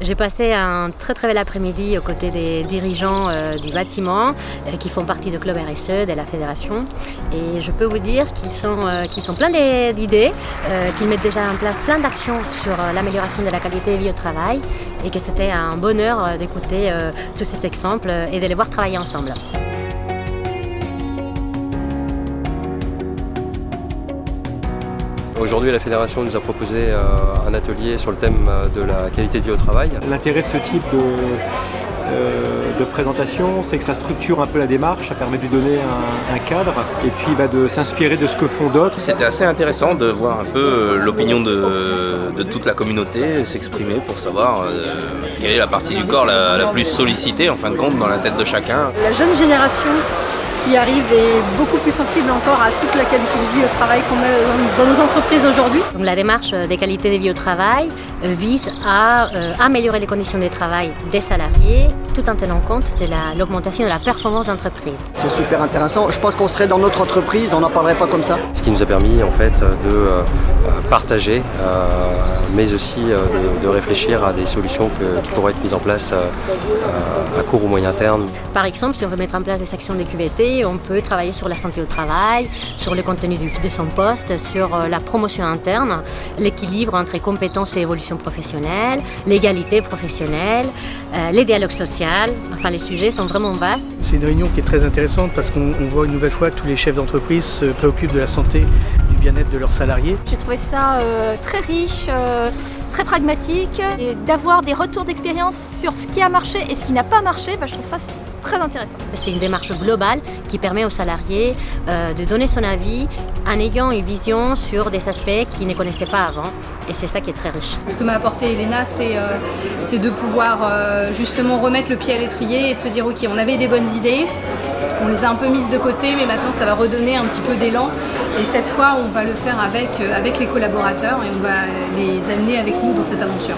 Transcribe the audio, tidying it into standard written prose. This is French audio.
J'ai passé un très bel après-midi aux côtés des dirigeants du bâtiment qui font partie du Club RSE, de la fédération. Et je peux vous dire qu'ils sont pleins d'idées, qu'ils mettent déjà en place plein d'actions sur l'amélioration de la qualité de vie au travail et que c'était un bonheur d'écouter tous ces exemples et de les voir travailler ensemble. Aujourd'hui, la Fédération nous a proposé un atelier sur le thème de la qualité de vie au travail. L'intérêt de ce type de présentation, c'est que ça structure un peu la démarche, ça permet de lui donner un cadre et puis de s'inspirer de ce que font d'autres. C'était assez intéressant de voir un peu l'opinion de toute la communauté s'exprimer pour savoir quelle est la partie du corps la plus sollicitée en fin de compte dans la tête de chacun. La jeune génération qui arrive est beaucoup plus sensible encore à toute la qualité de vie au travail qu'on a dans nos entreprises aujourd'hui. Donc la démarche des qualités de vie au travail vise à améliorer les conditions de travail des salariés tout en tenant compte de l'augmentation de la performance d'entreprise. C'est super intéressant. Je pense qu'on serait dans notre entreprise, on n'en parlerait pas comme ça. Ce qui nous a permis en fait de partager, mais aussi de réfléchir à des solutions qui pourraient être mises en place à court ou moyen terme. Par exemple, si on veut mettre en place des actions de QVT, on peut travailler sur la santé au travail, sur le contenu de son poste, sur la promotion interne, l'équilibre entre compétences et évolution professionnelle, l'égalité professionnelle, les dialogues sociaux. Enfin, les sujets sont vraiment vastes. C'est une réunion qui est très intéressante parce qu'on voit une nouvelle fois que tous les chefs d'entreprise se préoccupent de la santé, du bien-être de leurs salariés. J'ai trouvé ça très riche, très pragmatique, et d'avoir des retours d'expérience sur ce qui a marché et ce qui n'a pas marché, je trouve ça très intéressant. C'est une démarche globale qui permet aux salariés de donner son avis en ayant une vision sur des aspects qu'ils ne connaissaient pas avant. Et c'est ça qui est très riche. Ce que m'a apporté Elena, c'est de pouvoir justement remettre le pied à l'étrier et de se dire ok, on avait des bonnes idées, on les a un peu mises de côté, mais maintenant ça va redonner un petit peu d'élan. Et cette fois, on va le faire avec les collaborateurs et on va les amener avec nous dans cette aventure.